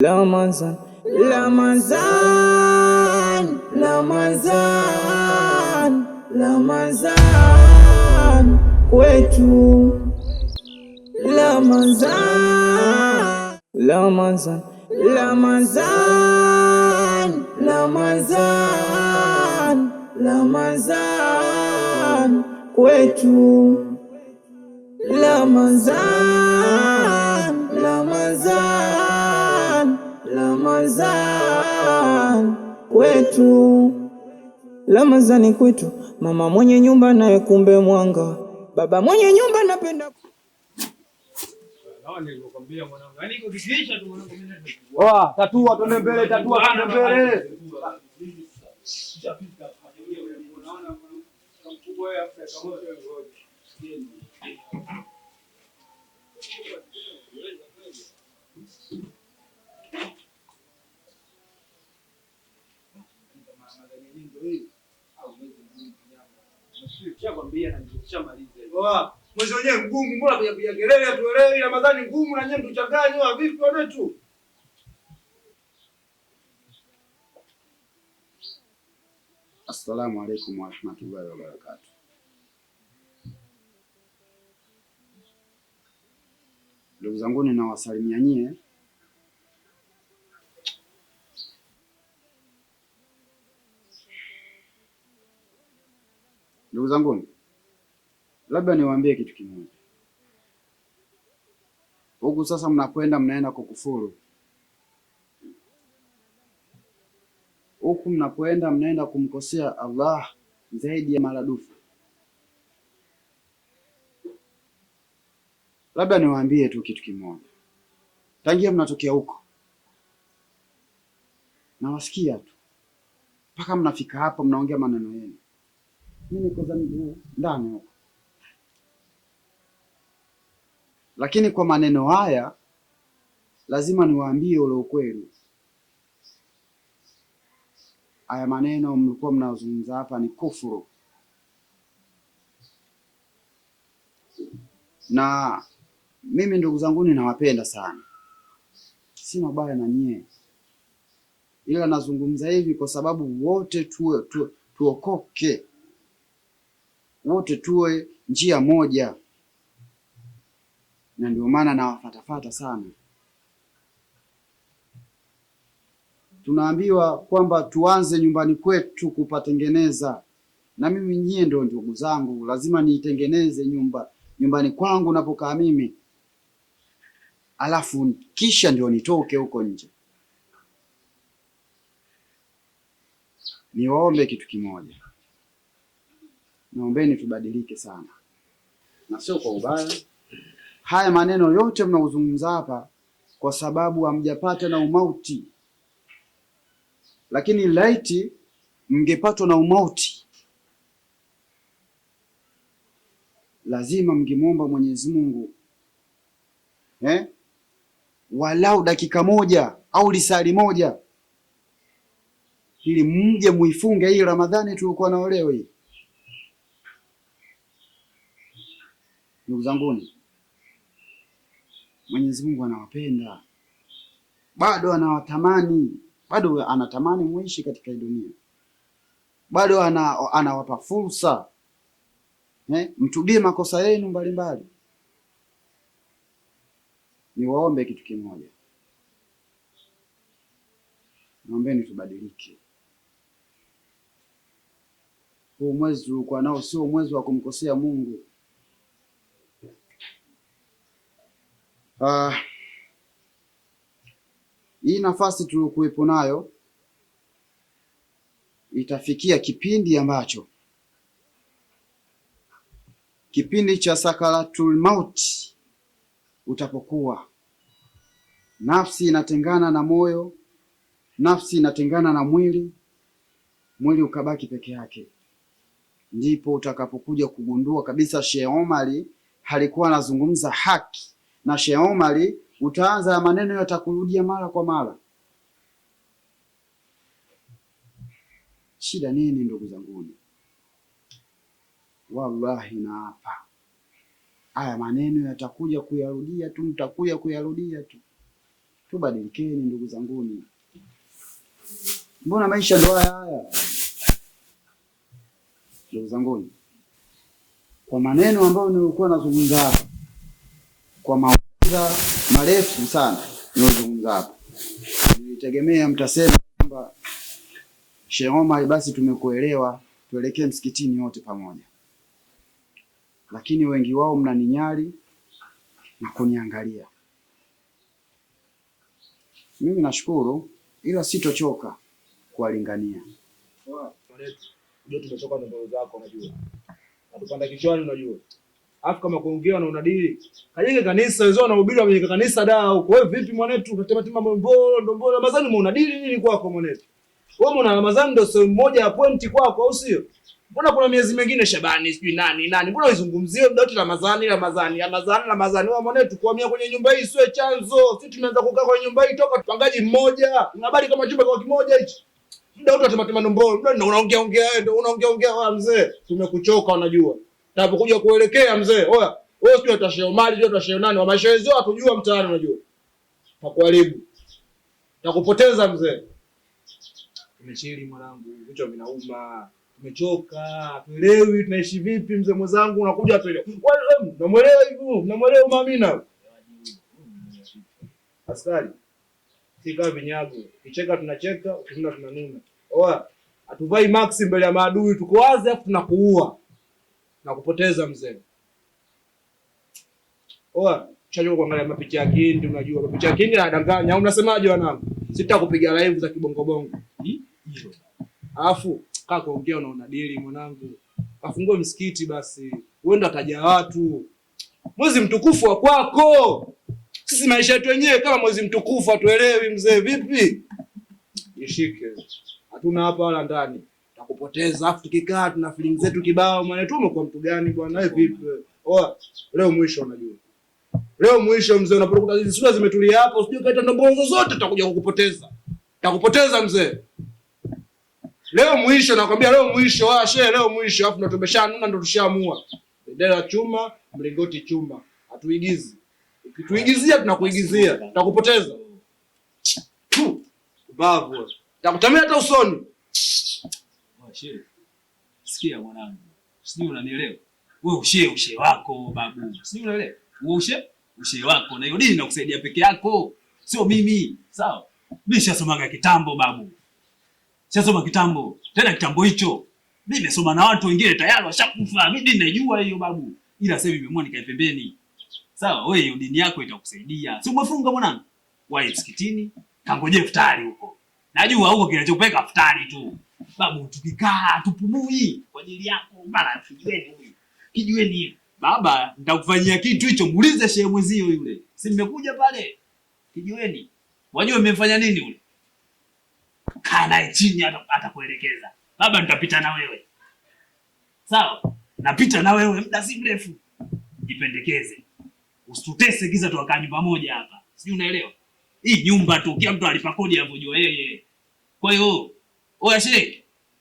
Ramazan, Ramazan, Ramazan, Ramazan kwetu, Ramazan, Ramazan, Ramazan, Ramazan, Ramazan kwetu, Ramazan, Ramazan, Ramazan kwetu, Ramazani kwetu. Mama mwenye nyumba naye kumbe mwanga, baba mwenye nyumba napenda tatua twende mbele, tatua twende mbele. Mwezi wenyewe mgumu, mbona piga kelele atuelewi? Ramadhani ngumu na nyewe mtuchanganye vipi wanetu? Assalamu alaikum warahmatullahi wabarakatuh. Ndugu zangu, ninawasalimia nyie. Ndugu zangu, labda niwaambie kitu kimoja. Huku sasa mnakwenda mnaenda kukufuru. Huku mnakwenda mnaenda kumkosea Allah zaidi ya maradufu. Labda niwaambie tu kitu kimoja. Tangia mnatokea huko, nawasikia tu mpaka mnafika hapa mnaongea maneno yenu. Mimi niko ndani huko, lakini kwa maneno haya lazima niwaambie ule ukweli. Haya maneno mlikuwa mnazungumza hapa ni kufuru, na mimi ndugu zangu ninawapenda sana, sina ubaya na nyie, ila nazungumza hivi kwa sababu wote tuokoke, wote tuwe njia moja, na ndio maana nawafatafata sana. Tunaambiwa kwamba tuanze nyumbani kwetu kupatengeneza, na mimi nyie ndio ndugu zangu, lazima niitengeneze nyumbani kwangu napokaa mimi, alafu kisha ndio nitoke huko nje. Niwaombe kitu kimoja, naombeni tubadilike sana, na sio kwa ubaya. Haya maneno yote mnaozungumza hapa kwa sababu hamjapata na umauti, lakini laiti mngepatwa na umauti, lazima mngemwomba Mwenyezi Mungu walau dakika moja au lisali moja, ili mje muifunge hii Ramadhani tulikuwa nao leo hii. Ndugu zanguni, Mwenyezi Mungu anawapenda, bado anawatamani, bado anatamani muishi katika dunia, bado anawapa fursa mtubie makosa yenu mbalimbali. Niwaombe kitu kimoja, naombeni tubadilike. Huu mwezi tulikuwa nao sio mwezi wa kumkosea Mungu. Hii nafasi tulikuwepo nayo itafikia kipindi ambacho kipindi cha sakaratul mauti utapokuwa, nafsi inatengana na moyo, nafsi inatengana na mwili ukabaki peke yake, ndipo utakapokuja kugundua kabisa Sheikh Omar halikuwa anazungumza haki, na Sheikh Omar utaanza maneno yatakurudia mara kwa mara. Shida nini ndugu zanguni? Wallahi naapa haya maneno yatakuja kuyarudia tu, mtakuja kuyarudia tu. Tubadilikeni ndugu zanguni. Mbona maisha ndo haya? Ndugu zanguni, kwa maneno ambayo nilikuwa nazungumza hapa, kwa mawaidha marefu sana nilizungumza hapa, nilitegemea mtasema kwamba Sheikh Omar, basi tumekuelewa, tuelekee msikitini wote pamoja. Lakini wengi wao mnaninyali na kuniangalia. Mimi nashukuru, ila sitochoka kuwalingania. Ndio tumechoka na ndoto zako unajua. Natupanda kichwani unajua. Alafu kama kuongea na unadili. Kajenge kanisa wewe unahubiri kwenye kanisa dao. Kwa hiyo vipi mwanetu unatema tema ndombolo Ramadhani unadili nini kwako mwanetu? Wewe una Ramadhani ndio sehemu moja ya pointi kwako au sio? Mbona kuna miezi mingine Shabani sijui nani? Mbona uzungumzie muda wote Ramadhani wewe mwanetu kuhamia kwenye nyumba hii sio chanzo. Sisi tunaanza kukaa kwenye nyumba hii toka tupangaji mmoja. Unabali kama chumba kwa kimoja hichi. Muda wote unatema ndombolo. Muda unaongea wewe unaongea mzee. Tumekuchoka unajua. Tunapokuja kuelekea mzee. Oya, wewe sio utasheo mali, sio utasheo nani? Wa mashezo hatujua mtaani unajua. Takuharibu. Takupoteza mzee. Tumechili mwanangu, vichwa vinauma. Tumechoka, tuelewi tunaishi vipi mzee mwenzangu unakuja tuelewe. Wewe unamuelewa hivi? Unamuelewa Mamina? Askari. Sika vinyago. Kicheka tunacheka, ukishinda tunanuna. Oya, hatuvai max mbele ya maadui, tuko wazi afu tunakuua. Na kupoteza mzee. Oa, chajo kuangalia mapicha ya Kindi unajua. Mapicha ya Kindi yanadanganya. Unasemaje wanangu? Sitakupiga live za kibongo bongo. Hilo. Alafu kaa kuongea unaona dili mwanangu. Kafungue msikiti basi. Uende ataja watu. Mwezi mtukufu wa kwako. Sisi maisha yetu wenyewe kama mwezi mtukufu atuelewi mzee vipi? Ishike. Hatuna hapa wala ndani. Kupoteza afu tukikaa tuna feeling zetu kibao maana tu umekuwa mtu gani bwana wewe vipi? Oa, leo mwisho unajua. Leo mwisho mzee unapokuta hizi sura zimetulia hapo usije kaita ndombonzo zote tutakuja kukupoteza. Takupoteza mzee. Leo mwisho nakwambia leo mwisho shehe leo mwisho afu ndo tumeshanuna ndo tushaamua. Bendera chuma, mlingoti chuma. Hatuigizi. Ukituigizia tunakuigizia. Tutakupoteza. Babu. Takutamia hata usoni. Shehe. Sikia mwanangu. Sijui unanielewa. Wewe ushe wako babu. Sijui unaelewa. Wewe ushe wako na hiyo dini inakusaidia peke yako. Sio mimi. Sawa? Mimi nishasomaga kitambo babu. Nishasoma kitambo. Tena kitambo hicho. Mimi nimesoma na watu wengine tayari washakufa. Mimi dini najua hiyo babu. Ila sasa hivi nimeamua nikae pembeni. Sawa? Wewe hiyo dini yako itakusaidia. Si umefunga mwanangu? Wae msikitini, kangoje iftari huko. Najua huko kinachopeka iftari tu. Babu tukikaa tupumui kwa ajili yako bana kijiweni huyu. Kijiweni hivi. Baba nitakufanyia kitu hicho muulize shehe mwezio yule. Si nimekuja pale kijiweni. Wajua mmefanya nini yule? Kaa naye chini atakuelekeza. Baba nitapita na wewe. Sawa? Napita na wewe muda si mrefu. Jipendekeze. Usitutese giza tuakaa nyumba moja hapa. Sijui unaelewa? Hii nyumba tu kila mtu alipa kodi anapojua yeye. Kwa hiyo oya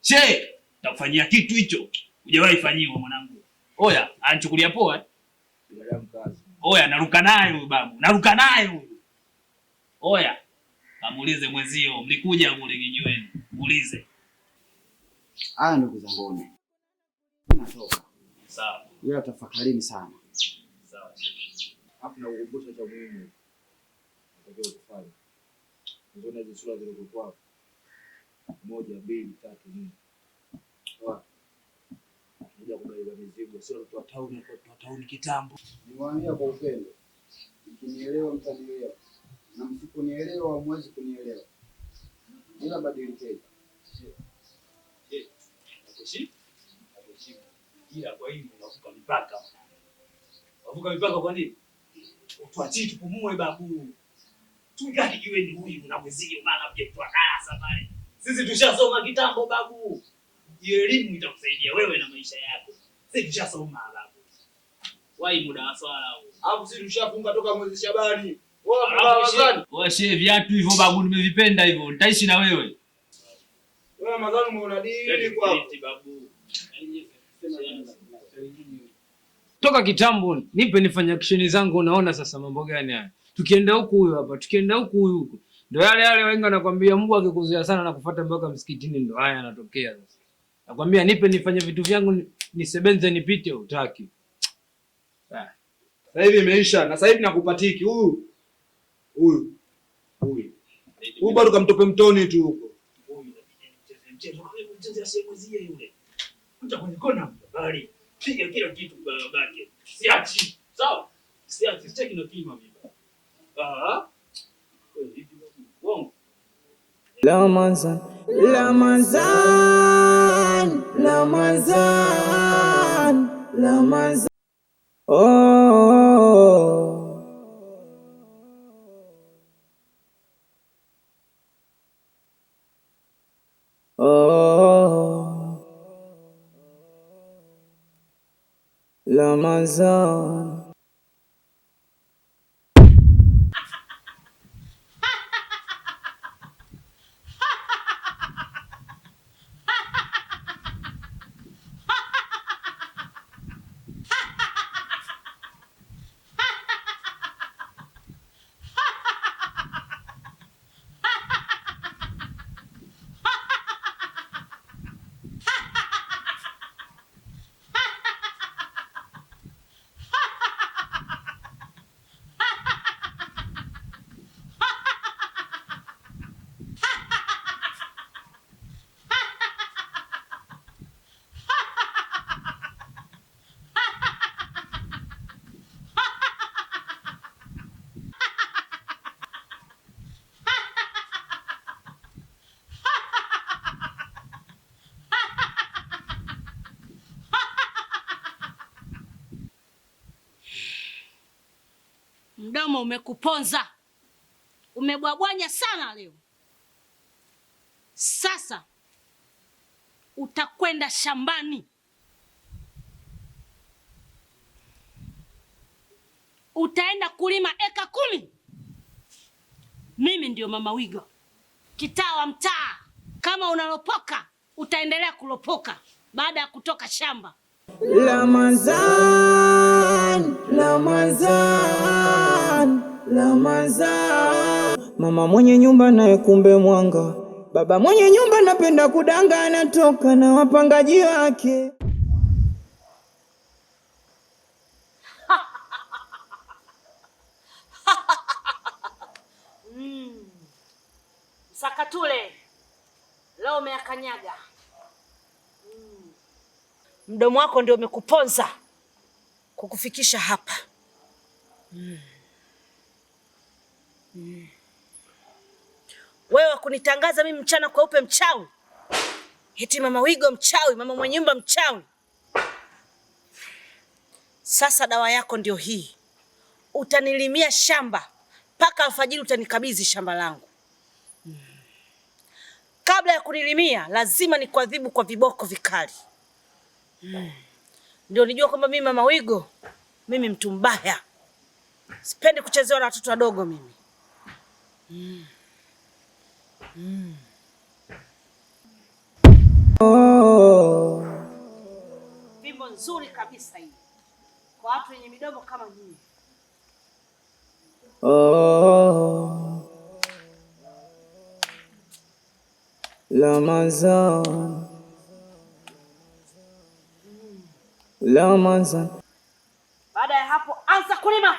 shehe, takufanyia kitu hicho. Hujawahi fanyiwa mwanangu. Oya, anachukulia poa. Binadamu kazi. Oya, naruka naye huyu babu. Naruka naye huyu. Oya, kamuulize mwezio, mlikuja kule kijiweni. Muulize. Haya ndugu zangu. Natoka. Sawa. Ila tafakarini sana. Sawa. Hapo na ukumbusha cha muhimu. Natakiwa kufanya. Ndio hizo sura zilizokuwa hapo. 1, 2, 3, 4. Sawa. Ndio kubeba mizigo sio watu wa tauni kitambo. Niwaambia kwa upendo. Mkinielewa mtanielewa. Na msiponielewa hamwezi kunielewa. Ila badilikeni. Ila kwa hiyo unavuka mipaka. Unavuka mipaka kwa nini? Tuachie tupumue babu. Tukaa kijiweni huyu na mwezio bana uje kwa darasa pale. Sisi tushasoma kitambo babu. Elimu itakusaidia wewe na maisha yako. Sisi tushasoma babu. Wai muda wa swala huu. Hapo sisi tushafunga toka mwezi Shabani. Wewe shehe viatu hivyo babu nimevipenda hivyo. Nitaishi na wewe. Wewe Ramadhani umeona dini kwa babu. Toka kitambo nipe nifanye action zangu unaona sasa mambo gani haya? Tukienda huku huyu hapa, tukienda huku huyu huku. Ndio yale wenga nakwambia Mungu akikuzea sana na kufuata mpaka msikitini ndio haya yanatokea sasa. Nakwambia nipe nifanye vitu vyangu nisebenze nipite utaki. Sasa hivi imeisha na sasa hivi nakupatiki huyu. Bado kamtope mtoni tu huko. Mchezo asiyemuzie yule. Kuja kwenye kona bali piga kila kitu babake. Siachi. Sawa? Siachi staki na kima mimi. Ramazan, Ramazan, Ramazan, Ramazan. Ramazan. Mdomo umekuponza. Umebwabwanya sana leo. Sasa utakwenda shambani. Utaenda kulima eka 10. Mimi ndio Mama Wigo. Kitaa wa mtaa. Kama unalopoka, utaendelea kulopoka baada ya kutoka shamba. Ramazan, Ramazan, Ramazan. Mama mwenye nyumba naye kumbe mwanga. Baba mwenye nyumba napenda kudanga, anatoka na wapangaji wake. Sakatule. Leo umeakanyaga. Mdomo wako ndio umekuponza kukufikisha hapa. Wewe kunitangaza mimi mchana kweupe mchawi. Eti Mama Wigo mchawi, mama mwenye nyumba mchawi. Sasa dawa yako ndio hii. Utanilimia shamba mpaka alfajiri, utanikabidhi shamba langu. Kabla ya kunilimia lazima nikuadhibu kwa viboko vikali. Ndio nijua kwamba mimi Mama Wigo, mimi mtu mbaya. Sipendi kuchezewa na watoto wadogo mimi. Fimbo nzuri kabisa hii. Kwa watu wenye midomo kama nyinyi. Ramazan, Ramazan. Baada ya hapo anza kulima.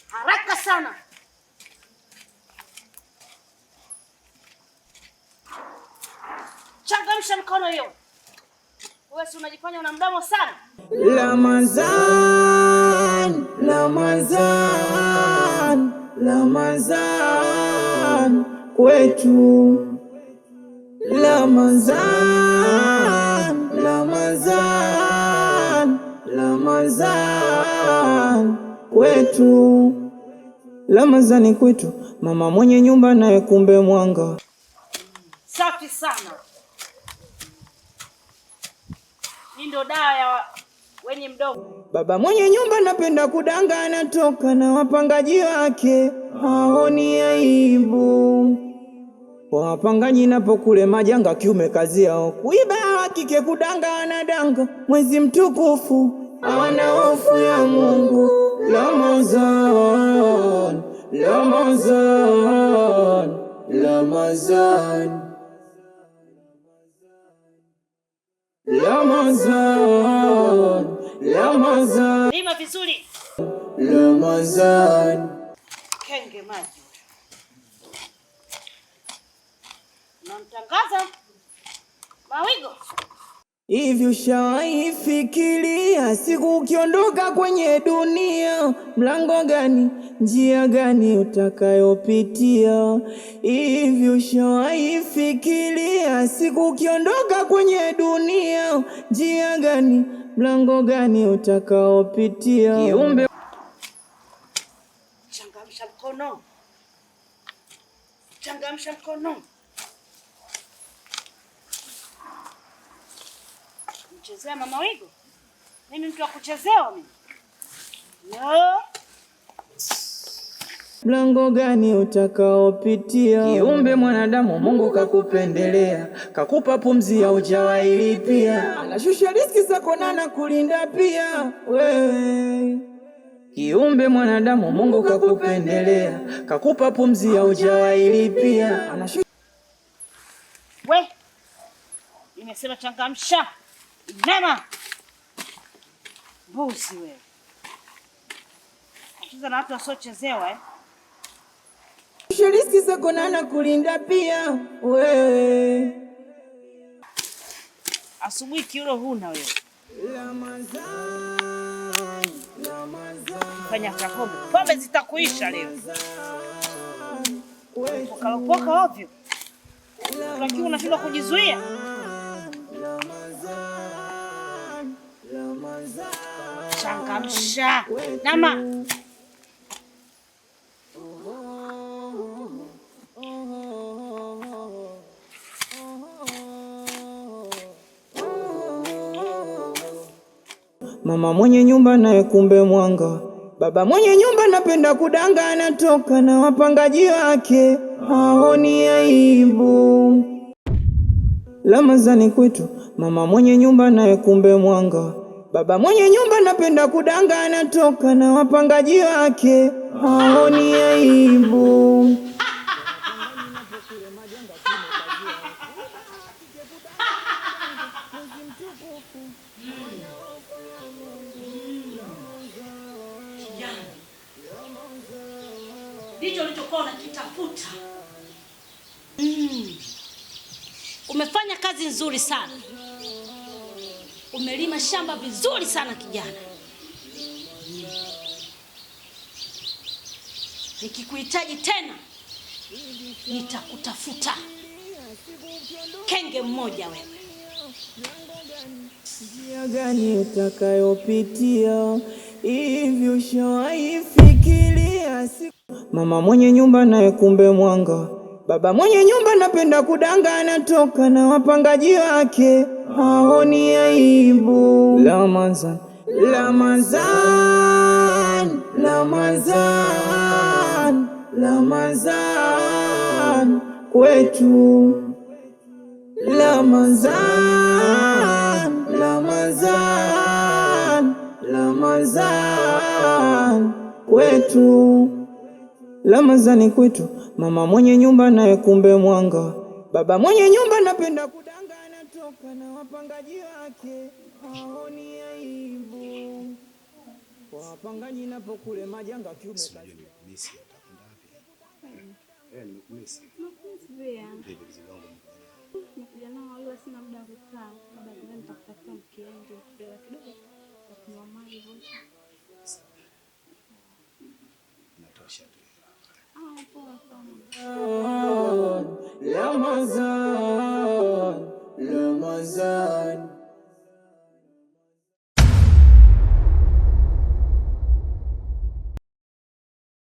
Haraka sana. Changamsha mkono hiyo. Wewe si unajifanya una mdomo sana? Ramazan, Ramazan, Ramazan. Kwetu Ramazan, Ramazan, Ramazan. Kwetu Ramazani kwetu. Mama mwenye nyumba naye kumbe mwanga. Safi sana. Hii ndio dawa ya wenye mdomo. Baba mwenye nyumba napenda kudanga, anatoka na wapangaji wake. Haoni aibu kwa wapangaji napokule majanga. Kiume kazi yao kuiba, wa kike kudanga, anadanga. Mwezi mtukufu hawana hofu ya Mungu. Ramazan, Ramazan, Ramazan, Ramazan, Ramazan, Lima vizuri. Ramazan. Kenge maji. Namtangaza Mawigo. Hivi ushawahi fikiria siku ukiondoka kwenye dunia, mlango gani, njia gani utakayopitia? Hivi ushawahi fikiria siku ukiondoka kwenye dunia, njia gani, mlango gani utakayopitia? Kiumbe changamsha mkono. Changamsha mkono. Mchezea Mama Wigo? Mimi mtu wa kuchezewa mimi? No. mlango gani utakaopitia? Kiumbe mwanadamu Mungu kakupendelea, kakupa pumzi ya hujawahi lipia, anashusha riziki zako na anakulinda pia wewe. Kiumbe mwanadamu Mungu kakupendelea, kakupa pumzi ya hujawahi lipia, anashusha. We, nimesema changamsha. Nema. Mbuzi wewe. Kucheza na watu wasiochezewa Riziki zako na anakulinda pia wewe. Asubuhi kilo huna wewe. Ramazan, Ramazan. Fanya pombe. Pombe zitakuisha leo. Ukalopoka ovyo. Lakini unashindwa kujizuia. Changamsha. Nama. Mama mwenye nyumba naye kumbe mwanga, baba mwenye nyumba napenda kudanga, anatoka na wapangaji wake haoni aibu. Ramazani kwetu, mama mwenye nyumba naye kumbe mwanga, baba mwenye nyumba napenda kudanga, anatoka na wapangaji wake haoni aibu. Ndicho ulichokuwa unakitafuta. Umefanya kazi nzuri sana. Umelima shamba vizuri sana kijana. Nikikuhitaji tena nitakutafuta. Kenge mmoja wewe. Njia gani utakayopitia? Hivi ushawahi fikiria siku... Mama mwenye nyumba naye kumbe mwanga, baba mwenye nyumba napenda kudanga, anatoka na wapangaji wake haoni aibu. Ramazan, Ramazan, Ramazan, Ramazan kwetu. Ramazan, Ramazan, Ramazan kwetu. Ramazani kwetu, mama mwenye nyumba naye kumbe mwanga, baba mwenye nyumba napenda kudanga, anatoka na wapangaji wake haoni aibu. Kwa wapangaji napo kule majanga kiume kazi. Ramazan, Ramazan.